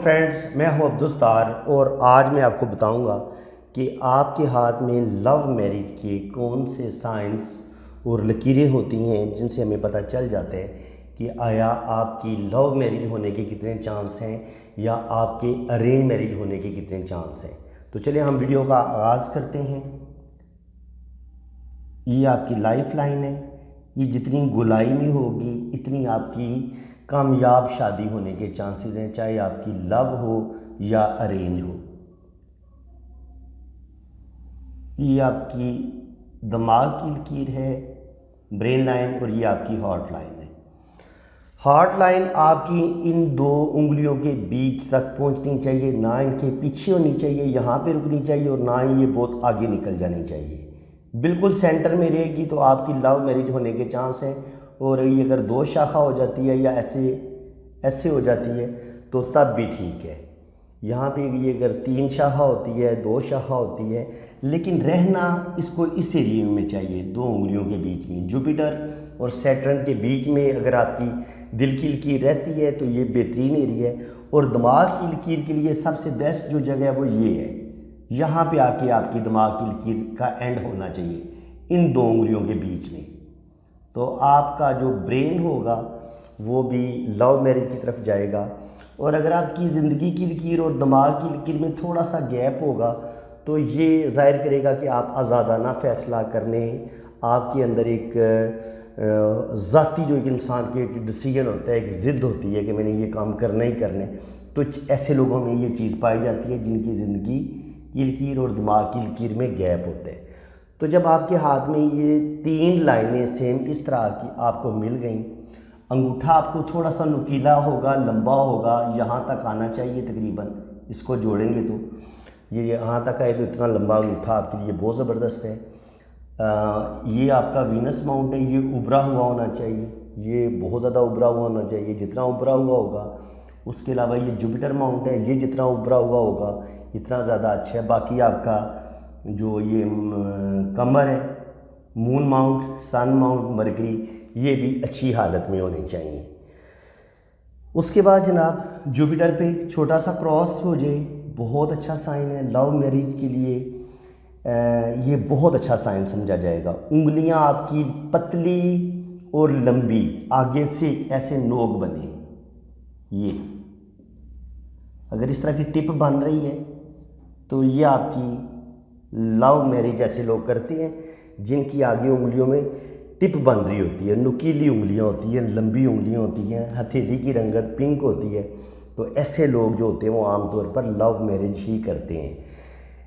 Friends, मैं हूं अब्दुस्तार और आज मैं आपको बताऊंगा कि आपके हाथ में लव मैरिज के कौन से साइंस और लकीरें होती हैं जिनसे हमें पता चल जाता है कि आया आपकी लव मैरिज होने के कितने चांस हैं या आपके अरेंज मैरिज होने के कितने चांस हैं। तो चलिए हम वीडियो का आगाज़ करते हैं। ये आपकी लाइफ लाइन है। ये जितनी गोलाई में होगी इतनी आपकी कामयाब शादी होने के चांसेस हैं, चाहे आपकी लव हो या अरेंज हो। ये आपकी दिमाग की लकीर है, ब्रेन लाइन, और ये आपकी हार्ट लाइन है। हार्ट लाइन आपकी इन दो उंगलियों के बीच तक पहुंचनी चाहिए, ना इनके पीछे होनी चाहिए, यहाँ पे रुकनी चाहिए, और ना ही ये बहुत आगे निकल जानी चाहिए। बिल्कुल सेंटर में रहेगी तो आपकी लव मैरिज होने के चांस हैं। और ये अगर दो शाखा हो जाती है या ऐसे हो जाती है तो तब भी ठीक है। यहाँ पे ये अगर तीन शाखा होती है, दो शाखा होती है, लेकिन रहना इसको इस एरिए में चाहिए, दो उंगलियों के बीच में, जुपिटर और सैटर्न के बीच में अगर आपकी दिल की लकीर रहती है तो ये बेहतरीन एरिया है। और दिमाग की लकीर के लिए सबसे बेस्ट जो जगह है वो ये है, यहाँ पे आके आपकी दिमाग की लकीर का एंड होना चाहिए इन दो उंगलियों के बीच में। तो आपका जो ब्रेन होगा वो भी लव मैरिज की तरफ जाएगा। और अगर आपकी ज़िंदगी की लकीर और दिमाग की लकीर में थोड़ा सा गैप होगा तो ये ज़ाहिर करेगा कि आप आज़ादाना फ़ैसला करने, आपके अंदर एक ज़ाती जो एक इंसान की एक डिसीजन होता है, एक ज़िद होती है कि मैंने ये काम करना ही करने। तो ऐसे लोगों में ये चीज़ पाई जाती है जिनकी ज़िंदगी की लकीर और दिमाग की लकीर में गैप होते हैं। तो जब आपके हाथ में ये तीन लाइनें सेम इस तरह की आपको मिल गई, अंगूठा आपको थोड़ा सा नुकीला होगा, लंबा होगा, यहाँ तक आना चाहिए तकरीबन, इसको जोड़ेंगे तो ये यहाँ तक आए तो इतना लंबा अंगूठा आपके लिए बहुत ज़बरदस्त है। ये आपका वीनस माउंट है, ये उभरा हुआ होना चाहिए, ये बहुत ज़्यादा उभरा हुआ होना चाहिए। जितना उभरा हुआ होगा, उसके अलावा ये जुपिटर माउंट है, ये जितना उभरा हुआ होगा इतना ज़्यादा अच्छा है। बाकी आपका जो ये कमर है, मून माउंट, सन माउंट, मरकरी, ये भी अच्छी हालत में होने चाहिए। उसके बाद जनाब जुपिटर पे छोटा सा क्रॉस हो जाए, बहुत अच्छा साइन है लव मैरिज के लिए। ये बहुत अच्छा साइन समझा जाएगा। उंगलियां आपकी पतली और लंबी, आगे से ऐसे नोक बने, ये अगर इस तरह की टिप बन रही है तो ये आपकी लव मैरिज ऐसे लोग करते हैं जिनकी आगे उंगलियों में टिप बन रही होती है, नुकीली उंगलियां होती हैं, लंबी उंगलियां होती हैं, हथेली की रंगत पिंक होती है। तो ऐसे लोग जो होते हैं वो आमतौर पर लव मैरिज ही करते हैं।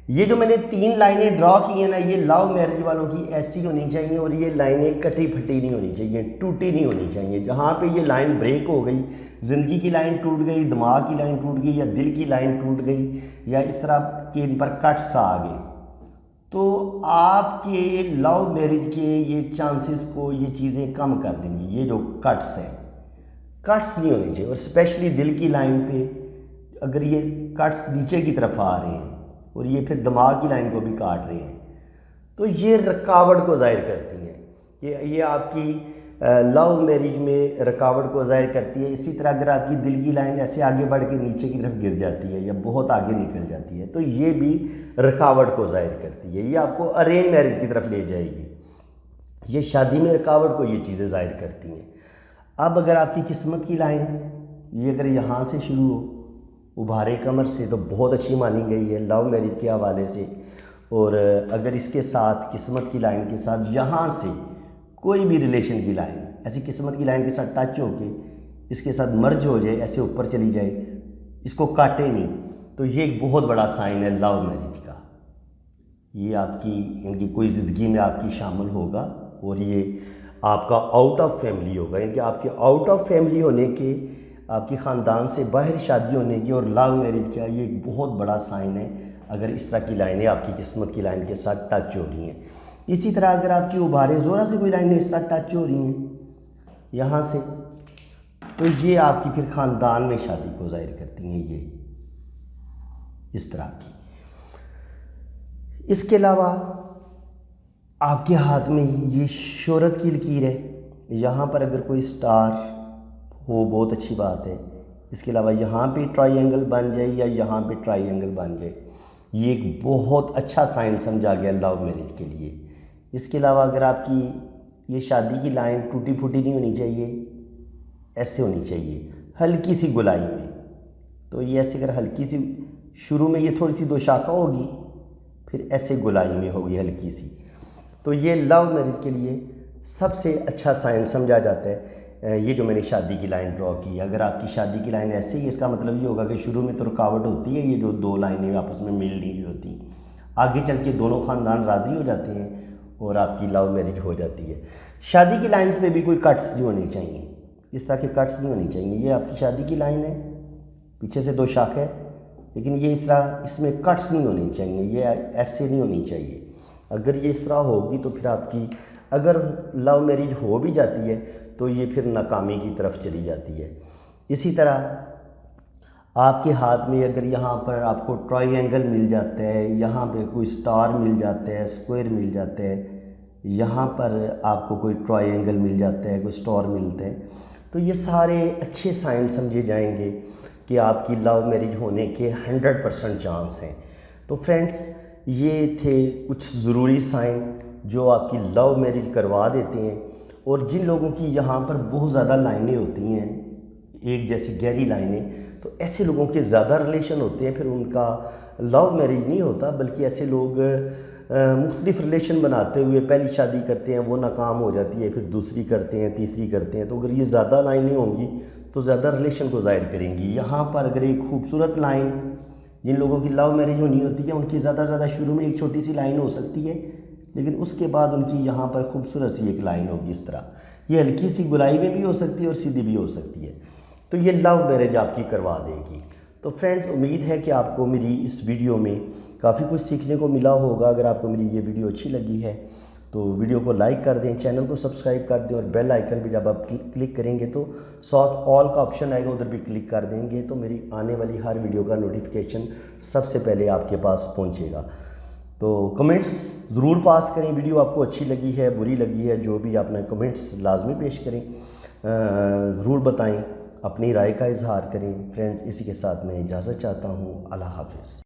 ये जो मैंने तीन लाइनें ड्रॉ की हैं ना, ये लव मैरिज वालों की ऐसी होनी चाहिए, और ये लाइनें कटी फटी नहीं होनी चाहिए, टूटी नहीं होनी चाहिए। जहाँ पे ये लाइन ब्रेक हो गई, ज़िंदगी की लाइन टूट गई, दिमाग की लाइन टूट गई, या दिल की लाइन टूट गई, या इस तरह के इन पर कट्स आ गए, तो आपके लव मैरिज के ये चांसेस को ये चीज़ें कम कर देंगी। ये जो कट्स हैं, कट्स नहीं होने चाहिए। और स्पेशली दिल की लाइन पे अगर ये कट्स नीचे की तरफ आ रहे हैं और ये फिर दिमाग की लाइन को भी काट रहे हैं तो ये रुकावट को ज़ाहिर करती हैं। ये आपकी लव मैरिज में रुकावट को ज़ाहिर करती है। इसी तरह अगर आपकी दिल की लाइन ऐसे आगे बढ़ के नीचे की तरफ गिर जाती है या बहुत आगे निकल जाती है तो ये भी रुकावट को ज़ाहिर करती है। ये आपको अरेंज मैरिज की तरफ ले जाएगी। ये शादी में रुकावट को ये चीज़ें ज़ाहिर करती हैं। अब अगर आपकी किस्मत की लाइन ये अगर यहाँ से शुरू हो, उभारे कमर से, तो बहुत अच्छी मानी गई है लव मैरिज के हवाले से। और अगर इसके साथ किस्मत की लाइन के साथ यहाँ से कोई भी रिलेशन की लाइन ऐसी किस्मत की लाइन के साथ टच होके इसके साथ मर्ज हो जाए, ऐसे ऊपर चली जाए, इसको काटे नहीं, तो ये एक बहुत बड़ा साइन है लव मैरिज का। ये आपकी इनकी कोई ज़िंदगी में आपकी शामिल होगा और ये आपका आउट ऑफ फैमिली होगा, यानी कि आपके आउट ऑफ फैमिली होने के, आपकी ख़ानदान से बाहर शादी होने की और लव मैरिज का ये एक बहुत बड़ा साइन है अगर इस तरह की लाइनें आपकी किस्मत की लाइन के साथ टच हो रही हैं। इसी तरह अगर आपकी उभारे ज़ोरा से कोई लाइनें इस तरह टच हो रही हैं यहाँ से, तो ये आपकी फिर ख़ानदान में शादी को ज़ाहिर करती हैं, ये इस तरह की। इसके अलावा आपके हाथ में ये शोहरत की लकीर है, यहाँ पर अगर कोई स्टार हो बहुत अच्छी बात है, इसके अलावा यहाँ पे ट्रायंगल बन जाए या यहाँ पे ट्रायंगल बन जाए, ये एक बहुत अच्छा साइन समझा गया लव मैरिज के लिए। इसके अलावा अगर आपकी ये शादी की लाइन टूटी फूटी नहीं होनी चाहिए, ऐसे होनी चाहिए हल्की सी गोलाई में। तो ये ऐसे अगर हल्की सी शुरू में ये थोड़ी सी दो शाखा होगी, फिर ऐसे गोलाई में होगी हल्की सी। तो ये लव मैरिज के लिए सबसे अच्छा साइन समझा जाता है ये जो मैंने शादी की लाइन ड्रॉ की है। अगर आपकी शादी की लाइन ऐसे ही, इसका मतलब ये होगा कि शुरू में तो रुकावट होती है, ये जो दो लाइनें आपस में मिल नहीं रही होती, आगे चल के दोनों ख़ानदान राज़ी हो जाते हैं और आपकी लव मैरिज हो जाती है। शादी की लाइन्स में भी कोई कट्स नहीं होने चाहिए, इस तरह के कट्स नहीं होने चाहिए। ये आपकी शादी की लाइन है, पीछे से दो शाखा है, लेकिन ये इस तरह इसमें कट्स नहीं होने चाहिए, ये ऐसे नहीं होनी चाहिए। अगर ये इस तरह होगी तो फिर आपकी अगर लव मैरिज हो भी जाती है तो ये फिर नाकामी की तरफ चली जाती है। इसी तरह आपके हाथ में अगर यहाँ पर आपको ट्रायंगल मिल जाता है, यहाँ पे कोई स्टार मिल जाता है, स्क्वायर मिल जाता है, यहाँ पर आपको कोई ट्रायंगल मिल जाता है, कोई स्टार मिलता है, तो ये सारे अच्छे साइन समझे जाएंगे कि आपकी लव मैरिज होने के 100% चांस हैं। तो फ्रेंड्स, ये थे कुछ ज़रूरी साइन जो आपकी लव मैरिज करवा देते हैं। और जिन लोगों की यहाँ पर बहुत ज़्यादा लाइनें होती हैं, एक जैसी गहरी लाइनें, तो ऐसे लोगों के ज़्यादा रिलेशन होते हैं, फिर उनका लव मैरिज नहीं होता, बल्कि ऐसे लोग मुख्तलिफ रिलेशन बनाते हुए पहली शादी करते हैं, वो नाकाम हो जाती है, फिर दूसरी करते हैं, तीसरी करते हैं। तो अगर ये ज़्यादा लाइनें होंगी तो ज़्यादा रिलेशन को ज़ाहिर करेंगी। यहाँ पर अगर एक खूबसूरत लाइन, जिन लोगों की लव मैरिज होनी होती है उनकी ज़्यादा से ज़्यादा शुरू में एक छोटी सी लाइन हो सकती है, लेकिन उसके बाद उनकी यहाँ पर खूबसूरत सी एक लाइन होगी इस तरह। ये हल्की सी गुलाई में भी हो सकती है और सीधी भी हो सकती है। तो ये लव मैरिज आपकी करवा देगी। तो फ्रेंड्स, उम्मीद है कि आपको मेरी इस वीडियो में काफ़ी कुछ सीखने को मिला होगा। अगर आपको मेरी ये वीडियो अच्छी लगी है तो वीडियो को लाइक कर दें, चैनल को सब्सक्राइब कर दें और बेल आइकन पे जब आप क्लिक करेंगे तो साथ ऑल का ऑप्शन आएगा, उधर भी क्लिक कर देंगे तो मेरी आने वाली हर वीडियो का नोटिफिकेशन सबसे पहले आपके पास पहुंचेगा। तो कमेंट्स ज़रूर पास करें, वीडियो आपको अच्छी लगी है, बुरी लगी है, जो भी आपने कमेंट्स लाजमी पेश करें, ज़रूर बताएं, अपनी राय का इजहार करें। फ्रेंड्स, इसी के साथ मैं इजाज़त चाहता हूँ। अल्लाह हाफ़िज़।